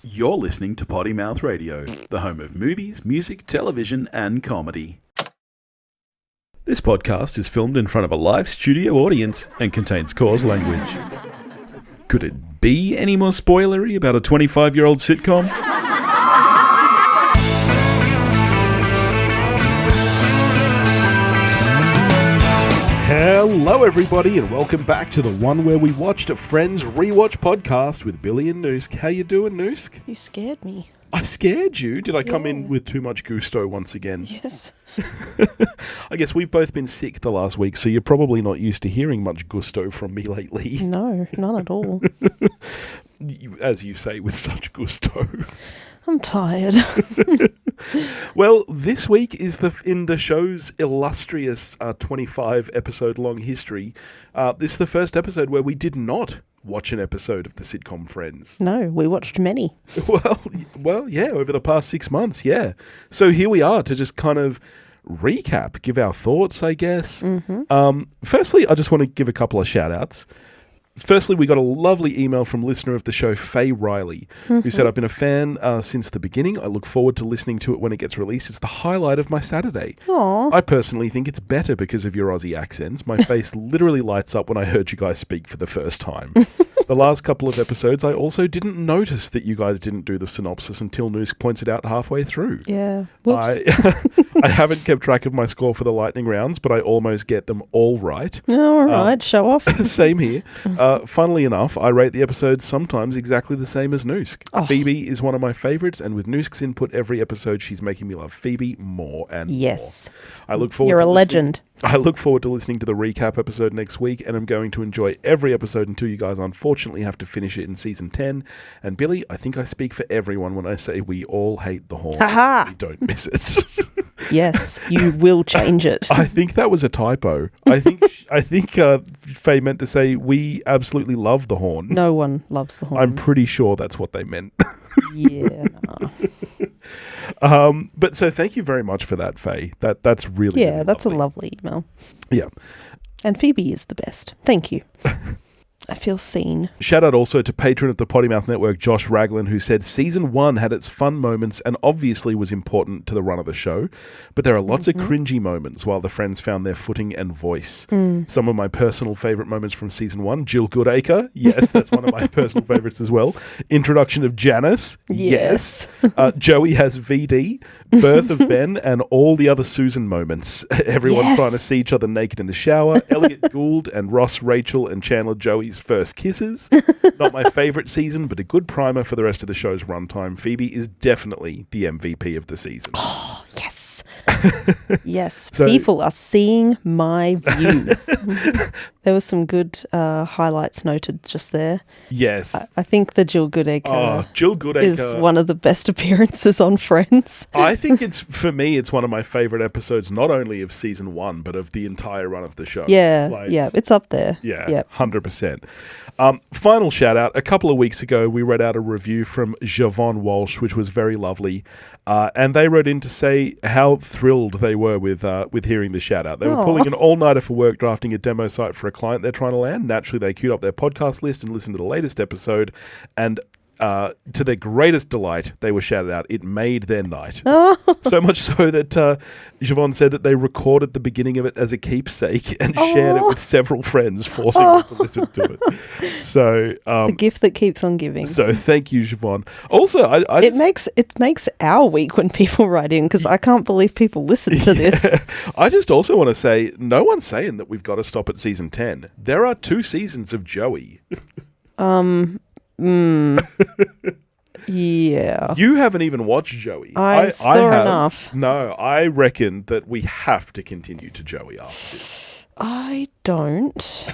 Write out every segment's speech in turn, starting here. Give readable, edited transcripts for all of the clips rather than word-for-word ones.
You're listening to Potty Mouth Radio, the home of movies, music, television, and comedy. This podcast is filmed in front of a live studio audience and contains coarse language. Could it be any more spoilery about a 25-year-old sitcom? Hello everybody and welcome back to the one where we watched a Friends rewatch podcast with Billy and Newsk. How you doing, Newsk? You scared me. I scared you? Did I come in with too much gusto once again? Yes. I guess we've both been sick the last week, so you're probably not used to hearing much gusto from me lately. No, none at all. As you say, with such gusto. I'm tired. Well, this week is in the show's illustrious 25-episode-long history. This is the first episode where we did not watch an episode of the sitcom Friends. No, we watched many. Well, yeah, over the past 6 months, yeah. So here we are to just kind of recap, give our thoughts, I guess. Mm-hmm. Firstly, I just want to give a couple of shout-outs. Firstly, we got a lovely email from listener of the show, Faye Riley, who said, I've been a fan since the beginning. I look forward to listening to it when it gets released. It's the highlight of my Saturday. Aww. I personally think it's better because of your Aussie accents. My face literally lights up when I heard you guys speak for the first time. The last couple of episodes, I also didn't notice that you guys didn't do the synopsis until Newsk points it out halfway through. Yeah. Whoops. I haven't kept track of my score for the lightning rounds, but I almost get them all right. All right, show off. Same here. Funnily enough, I rate the episodes sometimes exactly the same as Newsk. Oh. Phoebe is one of my favourites, and with Newsk's input every episode, she's making me love Phoebe more and more. I look forward You're to a legend. I look forward to listening to the recap episode next week, and I'm going to enjoy every episode until you guys unfortunately have to finish it in season 10. And Billy, I think I speak for everyone when I say we all hate the horn. Ha-ha! We don't miss it. Yes, you will change it. I think that was a typo. I think Faye meant to say we absolutely love the horn. No one loves the horn. I'm pretty sure that's what they meant. Yeah. But so thank you very much for that, Faye. That's really that's lovely. a lovely email. Yeah. And Phoebe is the best. Thank you. I feel seen. Shout out also to patron of the Potty Mouth Network, Josh Raglan, who said season 1 had its fun moments and obviously was important to the run of the show, but there are lots of cringy moments while the friends found their footing and voice. Some of my personal favourite moments from season 1, Jill Goodacre. Yes, that's one of my personal favourites as well. Introduction of Janice. Yes. Joey has VD. Birth of Ben and all the other Susan moments. Everyone trying to see each other naked in the shower. Elliot Gould and Ross, Rachel and Chandler Joey's first kisses. Not my favourite season, but a good primer for the rest of the show's runtime. Phoebe is definitely the MVP of the season. Oh, yes. Yes. So, people are seeing my views. There was some good highlights noted just there. Yes. I think the Jill Goodacre, is one of the best appearances on Friends. I think for me, it's one of my favourite episodes, not only of season 1, but of the entire run of the show. Yeah, it's up there. Yeah, 100%. Final shout out. A couple of weeks ago, we read out a review from Javon Walsh, which was very lovely. And they wrote in to say how thrilled they were with hearing the shout out. They were pulling an all-nighter for work, drafting a demo site for a client they're trying to land. Naturally, they queued up their podcast list and listened to the latest episode. And to their greatest delight, they were shouted out. It made their night. So much so that Javon said that they recorded the beginning of it as a keepsake and shared it with several friends, forcing them to listen to it. So the gift that keeps on giving. So thank you, Javon. Also, it makes our week when people write in, because I can't believe people listen to this. I just also want to say, no one's saying that we've got to stop at season 10. There are 2 seasons of Joey. Yeah. You haven't even watched Joey. I saw enough. No, I reckon that we have to continue to Joey after this. I don't.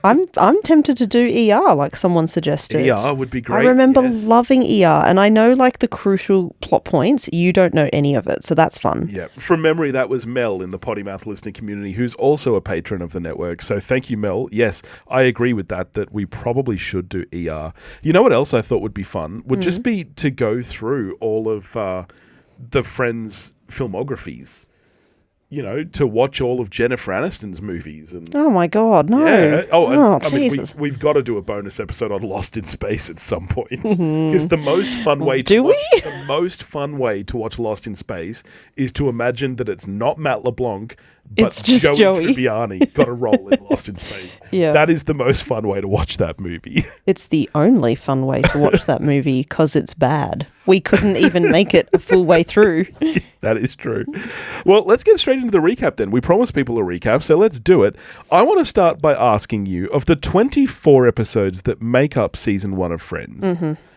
I'm tempted to do ER, like someone suggested. ER would be great. I remember loving ER, and I know like the crucial plot points. You don't know any of it, so that's fun. Yeah, from memory, that was Mel in the Potty Mouth listener community, who's also a patron of the network. So thank you, Mel. Yes, I agree with that we probably should do ER. You know what else I thought would be fun? Would just be to go through all of the Friends' filmographies. to watch all of Jennifer Aniston's movies. And oh my God, no. Yeah. I mean, Jesus. we've got to do a bonus episode on Lost in Space at some point. Because the most fun way to watch Lost in Space is to imagine that it's not Matt LeBlanc, but it's just Joey Tribbiani got a role in Lost in Space. Yeah. That is the most fun way to watch that movie. It's the only fun way to watch that movie because it's bad. We couldn't even make it a full way through. That is true. Well, let's get straight into the recap then. We promised people a recap, so let's do it. I want to start by asking you, of the 24 episodes that make up season 1 of Friends,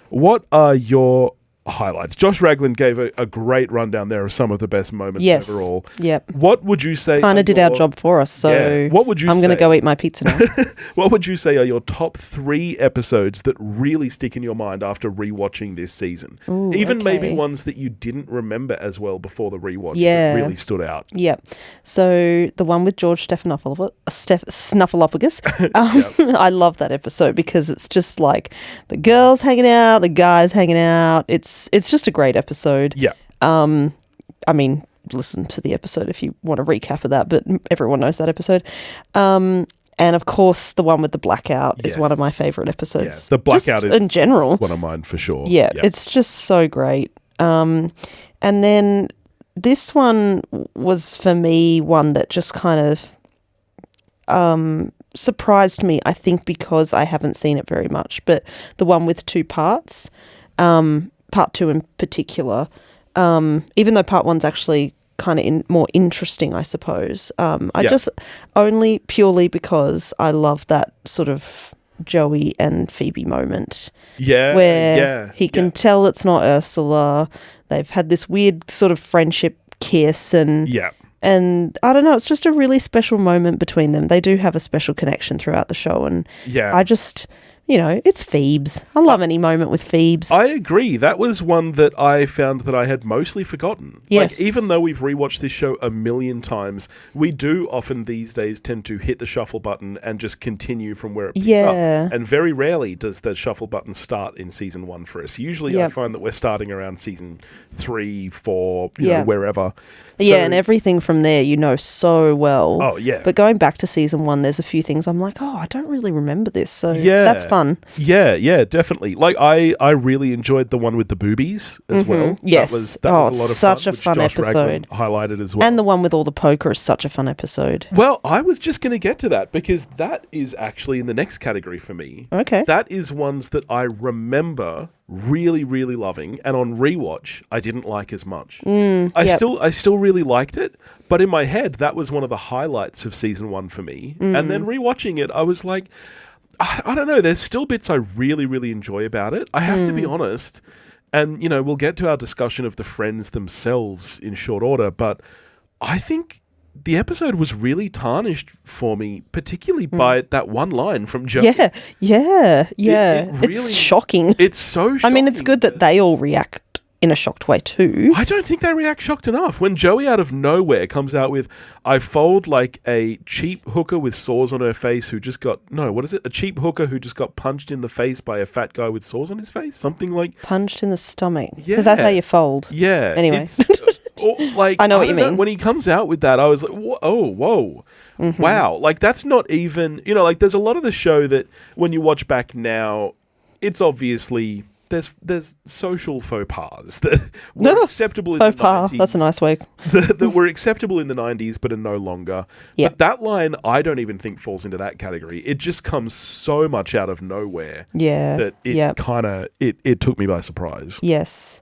what are your highlights? Josh Raglan gave a great rundown there of some of the best moments overall. Yep. What would you say? Kind of did our job for us, so what would you I'm going to go eat my pizza now. What would you say are your top 3 episodes that really stick in your mind after rewatching this season? Ooh, even okay. maybe ones that you didn't remember as well before the rewatch that really stood out. Yep. So the one with George Snuffleupagus. I love that episode because it's just like the girls hanging out, the guys hanging out. It's just a great episode. Yeah. I mean, listen to the episode if you want a recap of that, but everyone knows that episode. And of course, the one with the blackout is one of my favorite episodes. Yeah, the blackout is in general one of mine for sure. Yeah, it's just so great. And then this one was for me one that just kind of surprised me, I think because I haven't seen it very much, but the one with 2 parts, part 2 in particular, even though part 1's actually kind of more interesting, I suppose. Just only purely because I love that sort of Joey and Phoebe moment. Yeah. Where he can tell it's not Ursula. They've had this weird sort of friendship kiss and I don't know, it's just a really special moment between them. They do have a special connection throughout the show, and I just, it's Phoebes. I love any moment with Phoebes. I agree. That was one that I found that I had mostly forgotten. Yes. Like, even though we've rewatched this show a million times, we do often these days tend to hit the shuffle button and just continue from where it picks up. And very rarely does the shuffle button start in season 1 for us. Usually I find that we're starting around season 3, 4, wherever. And everything from there so well. Oh, yeah. But going back to season 1, there's a few things I'm like, I don't really remember this. So that's fun. Yeah, definitely. Like, I really enjoyed the one with the boobies as well. Yes. That was a lot of such fun, a fun Josh episode. Raglan highlighted as well. And the one with all the poker is such a fun episode. Well, I was just going to get to that because that is actually in the next category for me. Okay. That is ones that I remember really, really loving, and on rewatch I didn't like as much. I still really liked it, but in my head that was one of the highlights of season 1 for me. And then rewatching it, I was like, I don't know, there's still bits I really, really enjoy about it. I have to be honest, and we'll get to our discussion of the friends themselves in short order, but I think the episode was really tarnished for me, particularly by that one line from Joey. Yeah. It really, it's shocking. It's so shocking. I mean, it's good that they all react in a shocked way too. I don't think they react shocked enough. When Joey out of nowhere comes out with, I fold like a cheap hooker with sores on her face who just got, a cheap hooker who just got punched in the face by a fat guy with sores on his face? Something like... Punched in the stomach. Because that's how you fold. Yeah. Anyway. I know what you mean. When he comes out with that, I was like, whoa. Wow. Like, that's not even... there's a lot of the show that when you watch back now, it's obviously... There's social faux pas that were acceptable in the 90s. That's a nice way. That were acceptable in the 90s but are no longer. Yep. But that line, I don't even think falls into that category. It just comes so much out of nowhere that it kind of, it took me by surprise. Yes.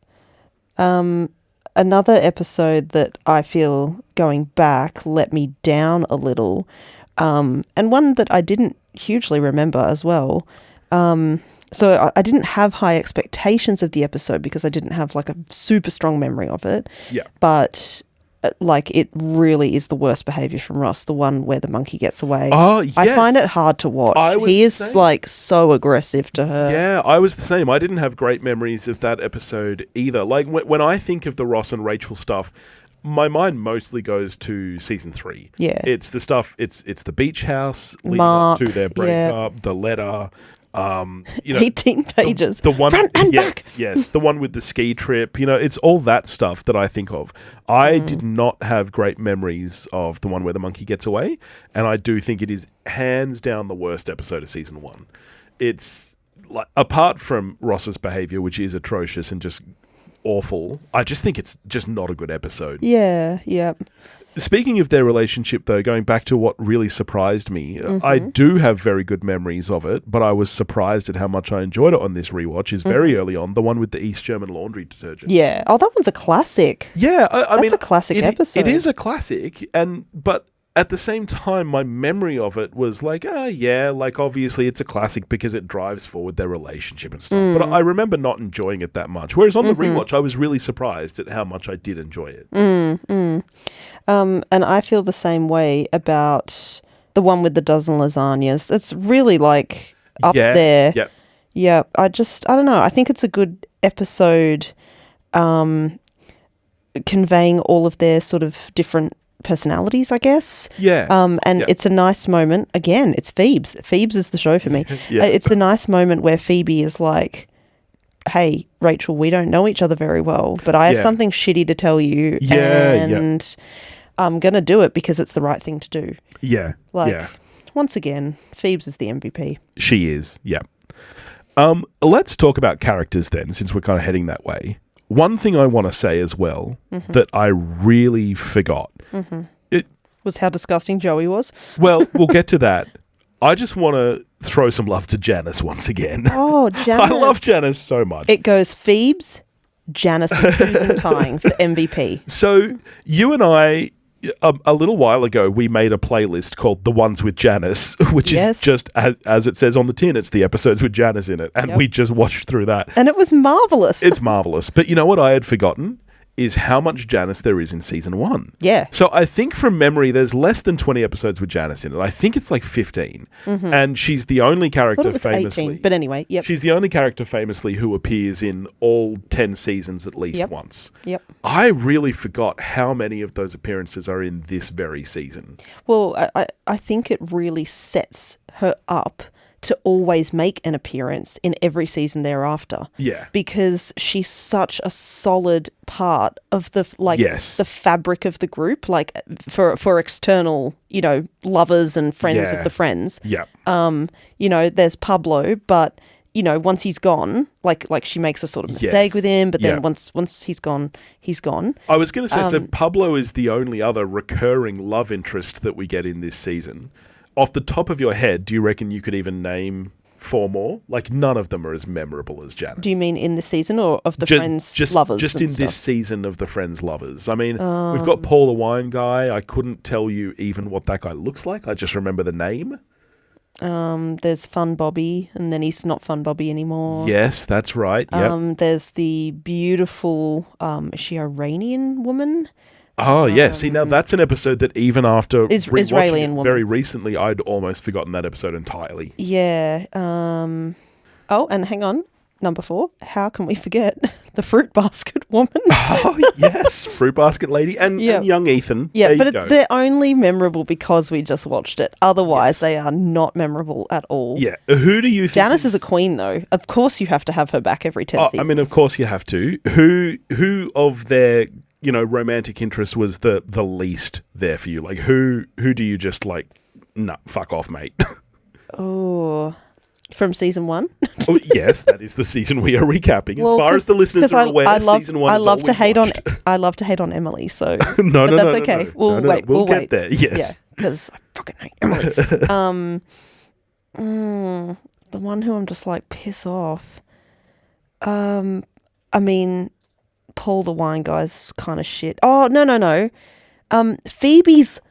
Another episode that I feel going back let me down a little, and one that I didn't hugely remember as well. So I didn't have high expectations of the episode because I didn't have like a super strong memory of it. Yeah. But it really is the worst behavior from Ross, the one where the monkey gets away. Oh, yes. I find it hard to watch. He is like so aggressive to her. Yeah, I was the same. I didn't have great memories of that episode either. Like when I think of the Ross and Rachel stuff, my mind mostly goes to season 3. Yeah. It's the stuff, it's the beach house leading up to their breakup, the letter. You know, 18 pages. the one, Front and back. yes, the one with the ski trip. You know, it's all that stuff that I think of. I did not have great memories of the one where the monkey gets away, and I do think it is hands down the worst episode of season 1. It's like, apart from Ross's behavior, which is atrocious and just awful, I just think it's just not a good episode. Yeah. Speaking of their relationship, though, going back to what really surprised me, I do have very good memories of it, but I was surprised at how much I enjoyed it on this rewatch. Is very early on, the one with the East German laundry detergent. Yeah. Oh, that one's a classic. Yeah, I mean, That's a classic episode. It is a classic, but at the same time, my memory of it was like, like obviously it's a classic because it drives forward their relationship and stuff. But I remember not enjoying it that much. Whereas on the rewatch, I was really surprised at how much I did enjoy it. And I feel the same way about the one with the dozen lasagnas. It's really like up there. Yep. Yeah. I don't know. I think it's a good episode conveying all of their sort of different personalities, I guess. Yeah. It's a nice moment. Again, it's Phoebes. Phoebes is the show for me. It's a nice moment where Phoebe is like, hey, Rachel, we don't know each other very well, but I have something shitty to tell you. And I'm going to do it because it's the right thing to do. Yeah. Once again, Phoebes is the MVP. She is, yeah. Let's talk about characters then, since we're kind of heading that way. One thing I want to say as well that I really forgot. It was how disgusting Joey was. Well, we'll get to that. I just want to throw some love to Janice once again. Oh, Janice. I love Janice so much. It goes Phoebes, Janice and Susan Tying for MVP. So you and I, a little while ago, we made a playlist called The Ones with Janice, which is just, as it says on the tin, it's the episodes with Janice in it. And we just watched through that. And it was marvellous. It's marvellous. But you know what I had forgotten? Is how much Janice there is in season 1. Yeah. So I think from memory, there's less than 20 episodes with Janice in it. I think it's like 15. And she's the only character famously. 18, but anyway, yep. She's the only character famously who appears in all 10 seasons at least once. Yep. I really forgot how many of those appearances are in this very season. Well, I think it really sets her up to always make an appearance in every season thereafter. Yeah. Because she's such a solid part of the the fabric of the group, like for external, lovers and friends of the friends. Yeah. There's Pablo, but once he's gone, like she makes a sort of mistake with him, but then once he's gone, he's gone. I was going to say, so Pablo is the only other recurring love interest that we get in this season. Off the top of your head, do you reckon you could even name 4 more? Like, none of them are as memorable as Janice. Do you mean in this season or of the Friends lovers? Just in this season of the Friends lovers. I mean, we've got Paul the Wine Guy. I couldn't tell you even what that guy looks like. I just remember the name. There's Fun Bobby, and then he's not Fun Bobby anymore. Yes, that's right. Yep. There's the beautiful, is she Iranian woman? Oh, yeah. See, now that's an episode that even after Israeli it woman. very recently, I'd almost forgotten that episode entirely. Yeah. Oh, and hang on. Number 4. How can we forget the Fruit Basket woman? Oh, yes. Fruit Basket lady and young Ethan. Yeah, but they're only memorable because we just watched it. Otherwise, they are not memorable at all. Yeah. Who do you think Janice is a queen, though. Of course you have to have her back every 10 seasons. I mean, of course you have to. Who of their... romantic interest was the least there for you? Like, who do you just like, nah, fuck off, mate? Oh, from season 1? Oh, yes, that is the season we are recapping. As far as the listeners are aware, season 1 I is love all to we've hate watched. I love to hate on Emily, so no, that's okay. No. We'll get there. Yes. Yeah, because I fucking hate Emily. The one who I'm just like, piss off. I mean, Paul the Wine Guy's kind of shit. Oh, no. Phoebe's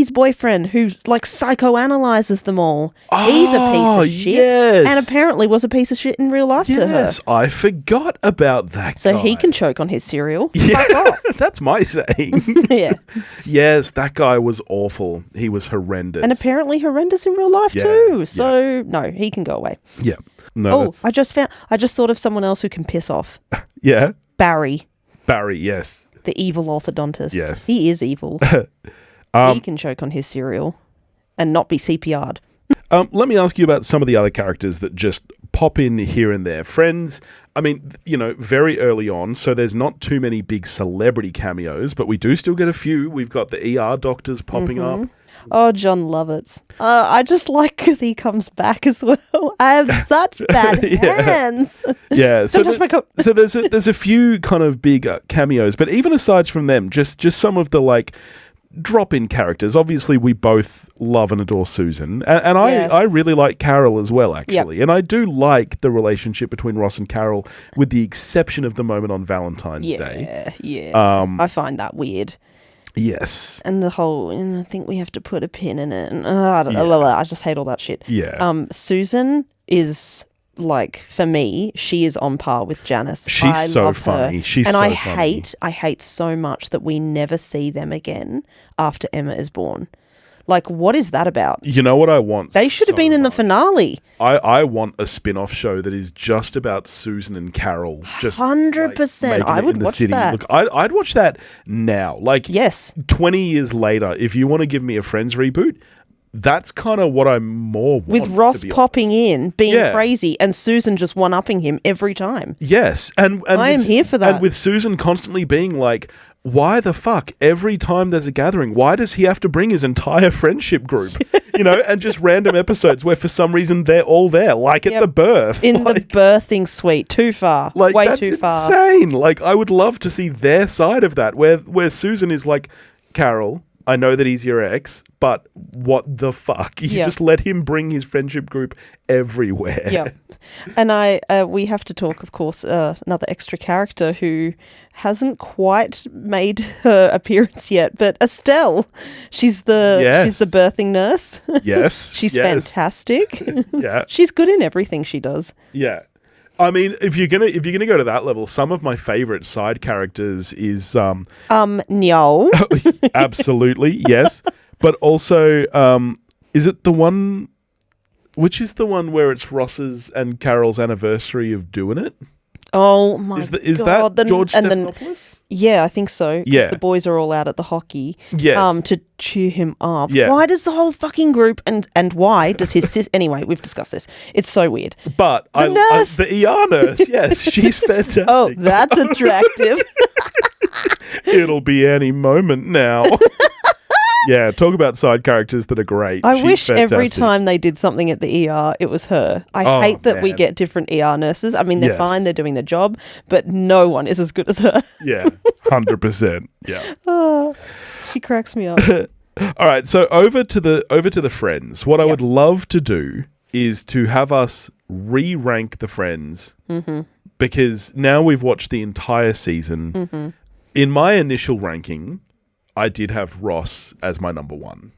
boyfriend who like psychoanalyzes them all. He's a piece of shit. Yes. And apparently was a piece of shit in real life to her. Yes, I forgot about that So guy. he can choke on his cereal. Yeah, Fuck off. that's my saying. Yeah. Yes, that guy was awful. He was horrendous. And apparently horrendous in real life too. So no, he can go away. Yeah. No. Oh, I just thought of someone else who can piss off. Yeah. Barry, yes. the evil orthodontist. Yes. He is evil. He can choke on his cereal and not be CPR'd. Let me ask you about some of the other characters that just pop in here and there. Friends, I mean, very early on, so there's not too many big celebrity cameos, but we do still get a few. We've got the ER doctors popping up. Oh, John Lovitz. I just like because he comes back as well. I have such bad hands. Yeah. So, Don't touch my coat. so there's a few kind of big cameos, but even aside from them, just some of the like drop-in characters. Obviously, we both love and adore Susan, and Yes. I really like Carol as well, actually. And I do like the relationship between Ross and Carol, with the exception of the moment on Valentine's Day. Yeah. I find that weird. Yes. And the whole, I think we have to put a pin in it. And I just hate all that shit. Yeah. Susan is like, for me, she is on par with Janice. She's I so love funny. her. She's and so I funny. hate so much that we never see them again after Emma is born. Like, what is that about? You know what I want? They should have been in the finale. I want a spin-off show that is just about Susan and Carol. Just 100%. I would watch that. Look, I'd watch that now. Like, Yes. 20 years later, if you want to give me a Friends reboot, that's kind of what I more want. With Ross to be popping honest. in, being Yeah. crazy, and Susan just one-upping him every time. Yes, and I am here for that. And with Susan constantly being like, why the fuck, every time there's a gathering, why does he have to bring his entire friendship group? And just random episodes where for some reason they're all there, like at Yep. the birth. In the birthing suite. Too far. Like, Way that's too far. insane. Like, I would love to see their side of that, where Susan is like, Carol, I know that he's your ex, but what the fuck? You Yeah. just let him bring his friendship group everywhere. Yeah. And we have to talk, of course, another extra character who hasn't quite made her appearance yet, but Estelle. She's the birthing nurse. Yes. She's yes. fantastic. Yeah. She's good in everything she does. Yeah. I mean, if you're gonna go to that level, some of my favorite side characters is No. absolutely, yes. But also, is it the one, which is the one where it's Ross's and Carol's anniversary of doing it? Oh my Is god! that George and Stephanopoulos? Yeah, I think so. 'Cause Yeah. the boys are all out at the hockey. Yes. To cheer him up. Yeah. Why does the whole fucking group and why does his sis? Anyway, we've discussed this. It's so weird. But nurse. the ER nurse, yes, she's fantastic. Oh, that's attractive. It'll be any moment now. Yeah, talk about side characters that are great. I She's wish every fantastic. time they did something at the ER, it was her. I Oh, hate that we man. get different ER nurses. I mean, they're Yes. fine, they're doing their job, but no one is as good as her. Yeah, 100%. Yeah. Oh, she cracks me up. All right, so over to the Friends. What I would love to do is to have us re-rank the Friends, because now we've watched the entire season. In my initial ranking, I did have Ross as my number one.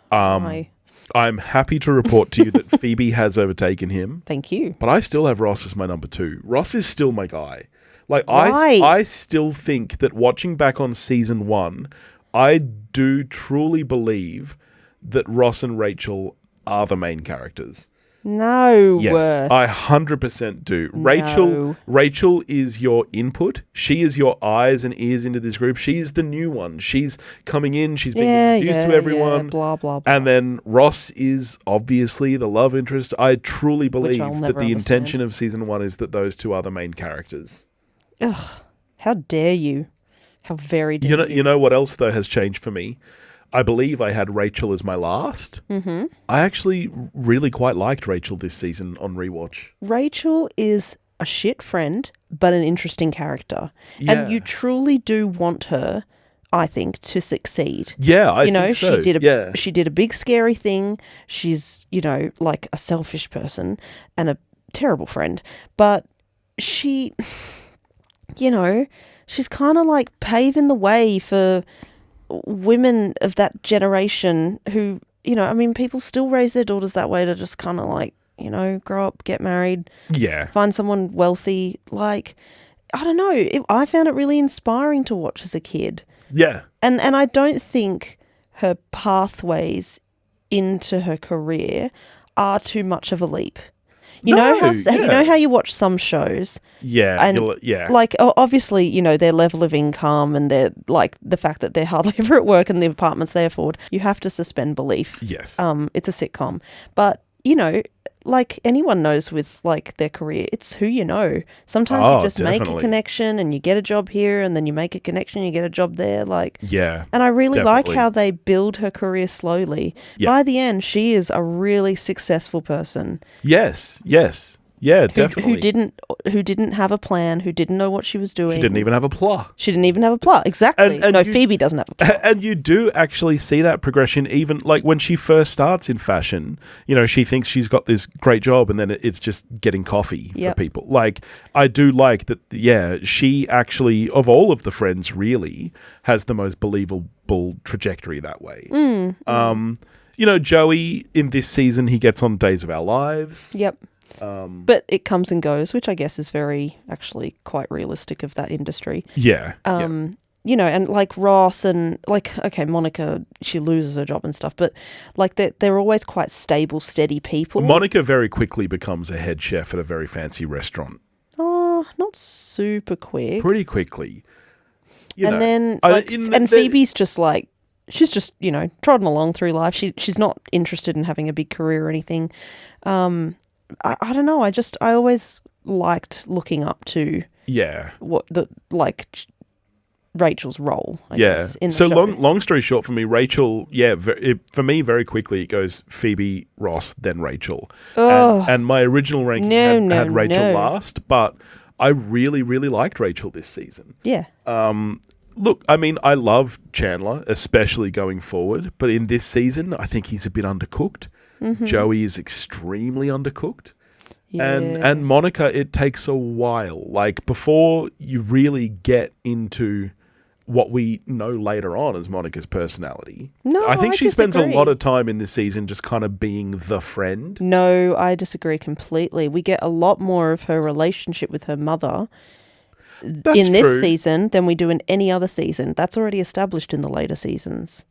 Why? I'm happy to report to you that Phoebe has overtaken him, Thank you. but I still have Ross as my number two. Ross is still my guy. Like, Why? I still think that watching back on season one, I do truly believe that Ross and Rachel are the main characters. No. Yes, I 100% do. Rachel is your input. She is your eyes and ears into this group. She's the new one. She's coming in. She's being introduced to everyone. blah, blah, blah. And then Ross is obviously the love interest. I truly believe I'll that never the understand. intention of season one is that those two are the main characters. Ugh. How dare you? How very dare You know what else though has changed for me? I believe I had Rachel as my last. Mm-hmm. I actually really quite liked Rachel this season on rewatch. Rachel is a shit friend, but an interesting character. Yeah. And you truly do want her, I think, to succeed. Yeah, I think so. She did a big scary thing. She's, like a selfish person and a terrible friend. But she, she's kind of like paving the way for women of that generation who, people still raise their daughters that way, to just kind of like, grow up, get married, find someone wealthy. Like, I don't know. I found it really inspiring to watch as a kid. Yeah. And I don't think her pathways into her career are too much of a leap. You know how yeah. you know how you watch some shows, Yeah, and yeah. like obviously, you know, their level of income and their like the fact that they're hardly ever at work and the apartments they afford, you have to suspend belief. Yes. It's a sitcom, but you know, like anyone knows with like their career, it's who you know. Sometimes you just make a definitely. connection and you get a job here, and then you make a connection, you get a job there. Like, Yeah. and I really like definitely. how they build her career slowly. Yeah. By the end, she is a really successful person. Yes. Yeah, definitely. Who didn't have a plan, who didn't know what she was doing. She didn't even have a plot. She didn't even have a plot. Exactly. And No, you- Phoebe doesn't have a plot. And you do actually see that progression even like when she first starts in fashion. You know, she thinks she's got this great job and then it's just getting coffee for Yep. people. Like, I do like that, yeah, she actually, of all of the friends, really has the most believable trajectory that way. You know, Joey, in this season, he gets on Days of Our Lives. Yep. But it comes and goes, which I guess is very actually quite realistic of that industry. Yeah. You know, and like Ross and like, okay, Monica, she loses her job and stuff, but like they're always quite stable, steady people. Monica very quickly becomes a head chef at a very fancy restaurant. Oh, not super quick. Pretty quickly. You and know, then, like, and Phoebe's just like, she's just, you know, trotting along through life. She's not interested in having a big career or anything. I don't know. I always liked looking up to yeah. Rachel's role. I Yeah. guess, in the So show. long story short, for me, Rachel. Yeah, for me, very quickly it goes Phoebe, Ross, then Rachel. And my original ranking had Rachel last, but I really, really liked Rachel this season. Yeah. Look, I mean, I love Chandler, especially going forward, but in this season, I think he's a bit undercooked. Joey is extremely undercooked. Yeah. And Monica, it takes a while. Like, before you really get into what we know later on as Monica's personality. No, I think she spends a disagree. lot of time in this season just kind of being the friend. No, I disagree completely. We get a lot more of her relationship with her mother That's in this true. season than we do in any other season. That's already established in the later seasons.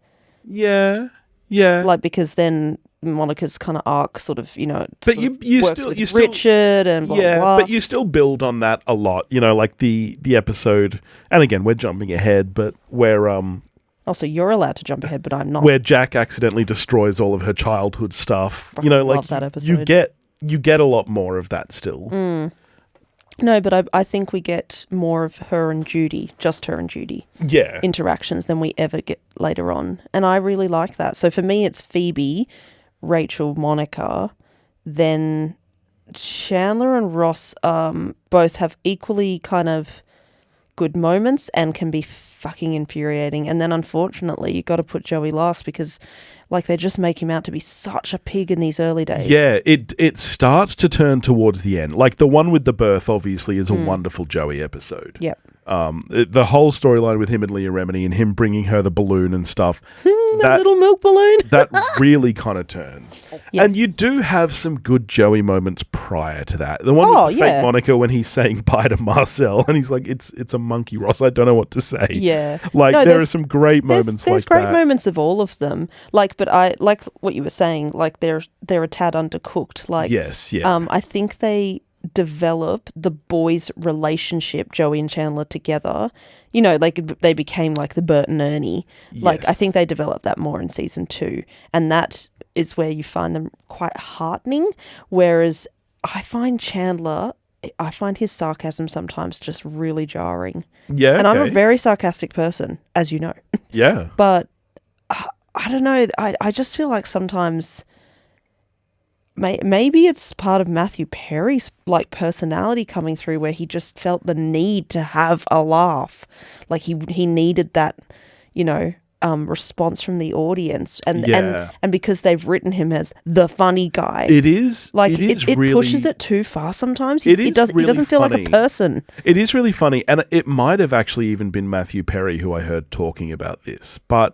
Yeah. Like, because then Monica's kind of arc sort of, you know, But sort of you works still- with you still- Richard and blah, yeah, blah. but you still build on that a lot. You know, like the episode, and again, we're jumping ahead, but where Also, you're allowed to jump ahead, but I'm not. where Jack accidentally destroys all of her childhood stuff. You know, like Love that you episode. get a lot more of that still. No, but I think we get more of her and Judy, just her and Judy Yeah. interactions than we ever get later on. And I really like that. So for me, it's Phoebe, Rachel, Monica, then Chandler and Ross both have equally kind of good moments and can be fucking infuriating. And then unfortunately, you got to put Joey last because like they just make him out to be such a pig in these early days. Yeah, it starts to turn towards the end. Like the one with the birth, obviously, is a wonderful Joey episode. Yep. The whole storyline with him and Leah Remini and him bringing her the balloon and stuff. That little milk balloon. That really kind of turns. Yes. And you do have some good Joey moments prior to that. The one with the fake Monica when he's saying bye to Marcel and he's like, it's a monkey, Ross. I don't know what to say. Yeah. Like, No, there are there's- some great moments There's like great that. moments of all of them. Like, but I like what you were saying. Like, they're a tad undercooked. Like, Yes, yeah. I think they develop the boys' relationship, Joey and Chandler together. You know, like they became like the Bert and Ernie. Like, I Yes. think they developed that more in season 2, and that is where you find them quite heartening. Whereas I find his sarcasm sometimes just really jarring. Yeah, And I'm a okay. very sarcastic person, as you know. Yeah. But I don't know. I just feel like sometimes maybe it's part of Matthew Perry's like personality coming through, where he just felt the need to have a laugh, like he needed that, you know, response from the audience, and because they've written him as the funny guy. It is Like it really, pushes it too far sometimes. It He is really doesn't feel like funny. a person. It is really funny, and it might have actually even been Matthew Perry who I heard talking about this, but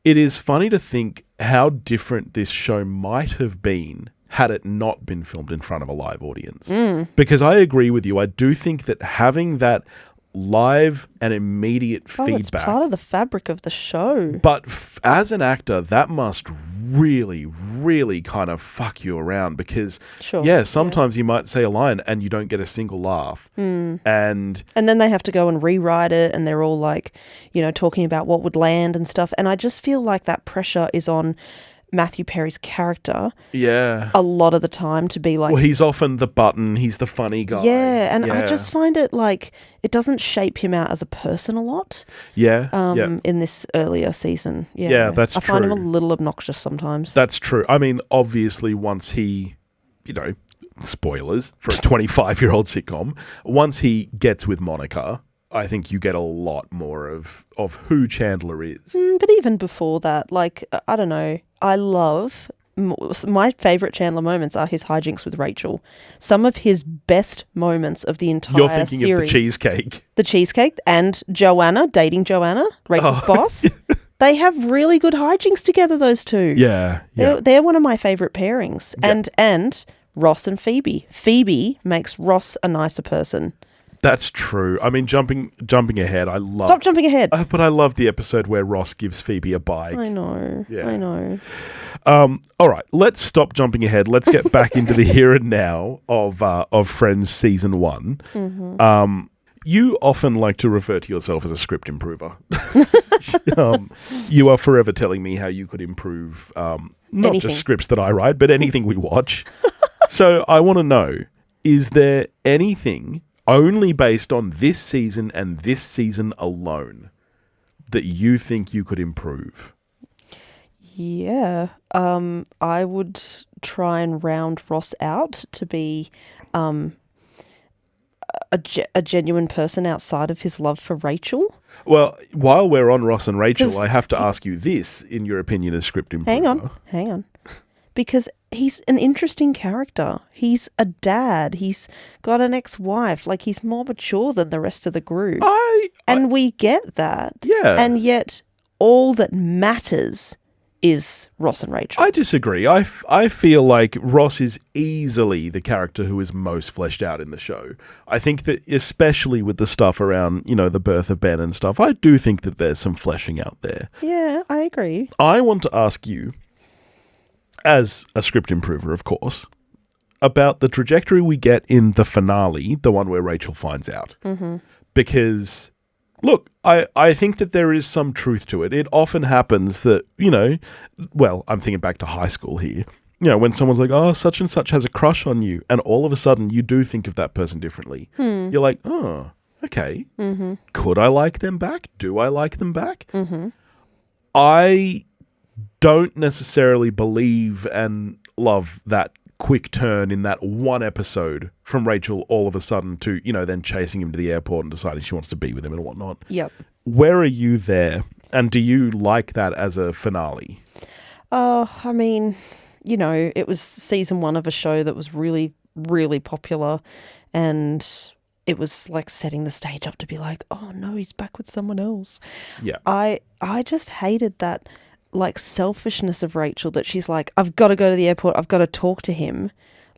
it is funny to think how different this show might have been had it not been filmed in front of a live audience. Because I agree with you. I do think that having that live and immediate Oh, feedback. it's part of the fabric of the show. But as an actor, that must really, really kind of fuck you around because, Sure. sometimes you might say a line and you don't get a single laugh. And then they have to go and rewrite it, and they're all like, talking about what would land and stuff. And I just feel like that pressure is on Matthew Perry's character yeah. a lot of the time to be like... Well, he's often the button. He's the funny guy. Yeah, and I just find it like it doesn't shape him out as a person a lot. In this earlier season. Yeah, that's I find him a true. little obnoxious sometimes. That's true. I mean, obviously, once he, spoilers for a 25-year-old sitcom, once he gets with Monica, I think you get a lot more of who Chandler is. But even before that, like, I don't know, I love... My favourite Chandler moments are his hijinks with Rachel. Some of his best moments of the entire You're thinking series. of the cheesecake. The cheesecake and Joanna, dating Joanna, Rachel's boss. They have really good hijinks together, those two. Yeah. They're one of my favourite pairings. Yeah. And Ross and Phoebe. Phoebe makes Ross a nicer person. That's true. I mean, jumping ahead, I love... Stop jumping ahead. But I love the episode where Ross gives Phoebe a bike. I know. Yeah. I know. All right, let's stop jumping ahead. Let's get back into the here and now of Friends season 1. Mm-hmm. You often like to refer to yourself as a script improver. You are forever telling me how you could improve not Anything. just scripts that I write, but anything we watch. So I want to know, is there anything only based on this season and this season alone that you think you could improve? Yeah. I would try and round Ross out to be a genuine person outside of his love for Rachel. Well, while we're on Ross and Rachel, I have to ask you this, in your opinion, as script improver. Hang on. Because he's an interesting character. He's a dad. He's got an ex-wife. Like, he's more mature than the rest of the group. And we get that. Yeah. And yet all that matters is Ross and Rachel. I disagree. I feel like Ross is easily the character who is most fleshed out in the show. I think that especially with the stuff around, the birth of Ben and stuff, I do think that there's some fleshing out there. Yeah, I agree. I want to ask you, as a script improver, of course, about the trajectory we get in the finale, the one where Rachel finds out. Mm-hmm. Because... look, I think that there is some truth to it. It often happens that, I'm thinking back to high school here, when someone's like, oh, such and such has a crush on you, and all of a sudden you do think of that person differently. You're like, oh, okay. Mm-hmm. Could I like them back? Do I like them back? Mm-hmm. I don't necessarily believe and love that quick turn in that one episode from Rachel all of a sudden to, then chasing him to the airport and deciding she wants to be with him and whatnot. Yep. Where are you there? And do you like that as a finale? I mean, it was season 1 of a show that was really, really popular, and it was like setting the stage up to be like, oh no, he's back with someone else. Yeah. I just hated that like selfishness of Rachel, that she's like, I've got to go to the airport, I've got to talk to him.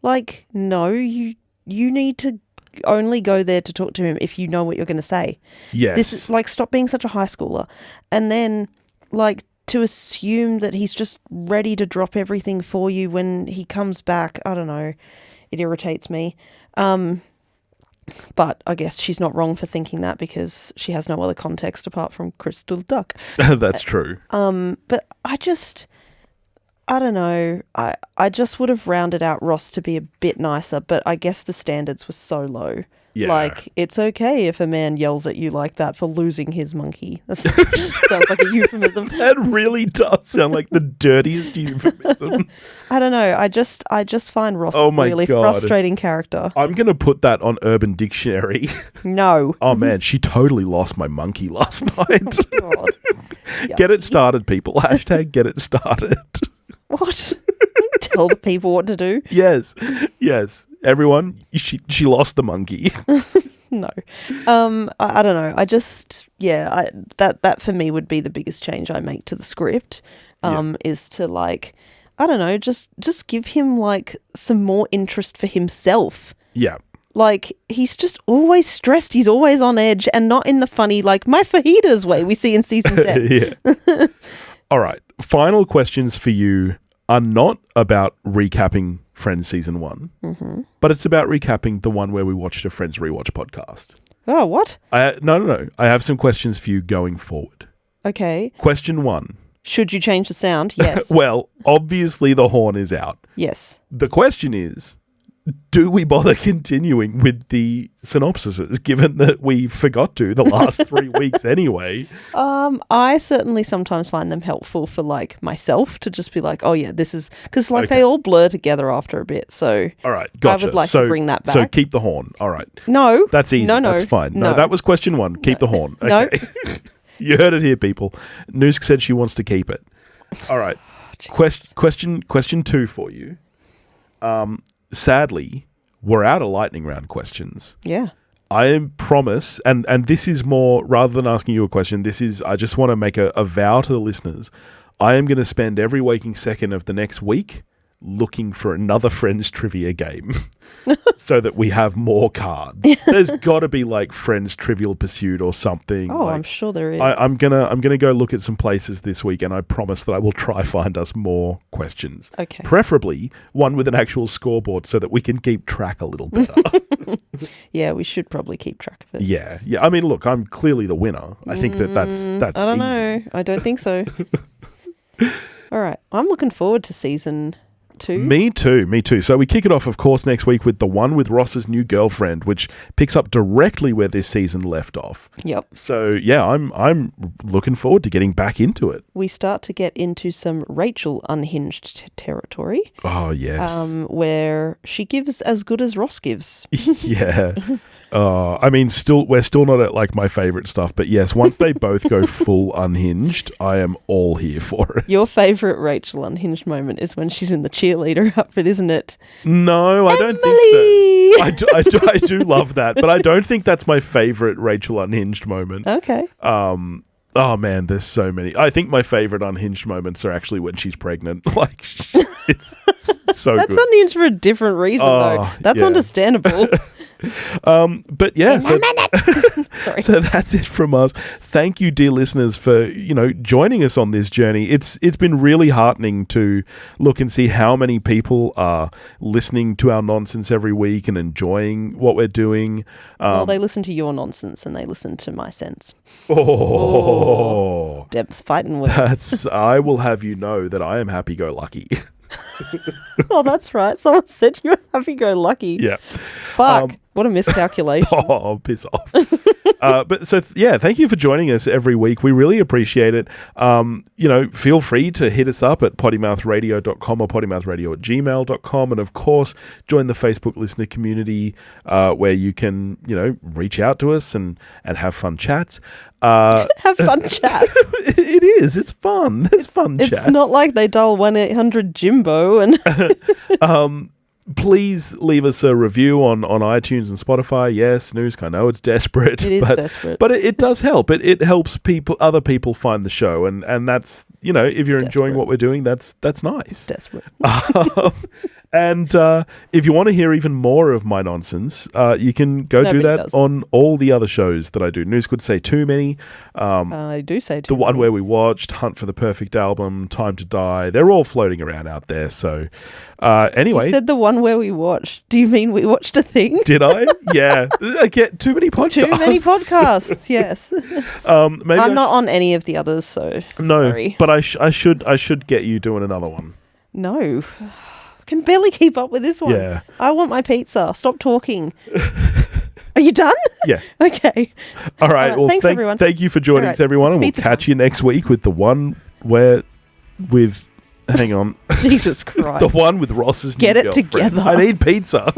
Like, no, you need to only go there to talk to him if you know what you're going to say. Yes. This is like, stop being such a high schooler. And then like to assume that he's just ready to drop everything for you when he comes back. I don't know. It irritates me. But I guess she's not wrong for thinking that because she has no other context apart from Crystal Duck. That's true. But I don't know. I just would have rounded out Ross to be a bit nicer, but I guess the standards were so low. Yeah. Like, it's okay if a man yells at you like that for losing his monkey. That sounds like a euphemism. That really does sound like the dirtiest euphemism. I don't know. I just find Ross Oh a my really God. frustrating character. I'm going to put that on Urban Dictionary. No. Oh man, she totally lost my monkey last night. Oh, God. Get it started, people. Hashtag get it started. What? Tell the people what to do? Yes. Everyone, she lost the monkey. No. I don't know. I just, that for me would be the biggest change I make to the script, is to like, I don't know, just give him like some more interest for himself. Yeah. like, he's just always stressed. He's always on edge, and not in the funny, like, my fajitas way we see in season 10. Yeah. All right. Final questions for you are not about recapping Friends season 1, but it's about recapping the one where we watched a Friends Rewatch podcast. Oh, what? No. I have some questions for you going forward. Okay. Question 1. Should you change the sound? Yes. Well, obviously the horn is out. Yes. The question is, do we bother continuing with the synopsises, given that we forgot to the last 3 weeks anyway? I certainly sometimes find them helpful for, like, myself to just be like, oh yeah, this is, because, like, they all blur together after a bit. So all right, gotcha. I would like to bring that back. So keep the horn. All right. No. That's easy. No. That's fine. No, that was question 1. Keep the horn. No. Okay. You heard it here, people. Newsk said she wants to keep it. All right. Question 2 for you. Sadly, we're out of lightning round questions. Yeah. I promise, and this is more, rather than asking you a question, I just want to make a vow to the listeners. I am going to spend every waking second of the next week looking for another Friends trivia game so that we have more cards. There's got to be like Friends Trivial Pursuit or something. Oh, like, I'm sure there is. I'm gonna go look at some places this week, and I promise that I will try find us more questions. Okay. Preferably one with an actual scoreboard so that we can keep track a little better. Yeah, we should probably keep track of it. Yeah. I mean, look, I'm clearly the winner. I think that's I don't easy. know. I don't think so. All right. I'm looking forward to season 2. Me too. So we kick it off, of course, next week with the one with Ross's new girlfriend, which picks up directly where this season left off. Yep. So yeah, I'm looking forward to getting back into it. We start to get into some Rachel unhinged territory. Oh yes. Where she gives as good as Ross gives. Yeah. I mean, we're still not at like my favorite stuff, but yes, once they both go full unhinged, I am all here for it. Your favorite Rachel unhinged moment is when she's in the cheerleader outfit, isn't it? No, I don't think so. I do love that, but I don't think that's my favorite Rachel unhinged moment. Okay. Oh man, there's so many. I think my favorite unhinged moments are actually when she's pregnant. Like, it's so That's good. That's unhinged for a different reason, though. That's understandable. But yeah, so Sorry. that's it from us. Thank you, dear listeners, for joining us on this journey. It's been really heartening to look and see how many people are listening to our nonsense every week and enjoying what we're doing. Well, they listen to your nonsense and they listen to my sense. Oh, Deb's fighting with. I will have you know that I am happy-go-lucky. Oh, that's right. Someone said you're happy-go-lucky. Yeah. Fuck. What a miscalculation. Oh, piss off. Thank you for joining us every week. We really appreciate it. Feel free to hit us up at pottymouthradio.com or pottymouthradio@gmail.com. And of course, join the Facebook listener community where you can, reach out to us and have fun chats. Have fun chats. It is. It's fun. There's fun chats. It's not like they dial 1-800-JIMBO and... Please leave us a review on iTunes and Spotify. Yes, Newsk, I know it's desperate. It is desperate. But it does help. It helps other people find the show. And that's, if you're enjoying what we're doing, that's nice. It's desperate. And if you want to hear even more of my nonsense, you can go do that on all the other shows that I do. Newsk would say too many. I do say too the many. one where we watched, Hunt for the Perfect Album, Time to Die. They're all floating around out there. So anyway. You said the one where we watched. Do you mean we watched a thing? Did I? Yeah. I get too many podcasts. Too many podcasts, yes. Maybe I'm not on any of the others, so sorry. But I should get you doing another one. No. I can barely keep up with this one. Yeah. I want my pizza. Stop talking. Are you done? Yeah. Okay. All right. Well, thanks, everyone. Thank you for joining us, everyone. And we'll catch you next week with the one with... Hang on. Jesus Christ. The one with Ross's new girlfriend. Get it together. I need pizza.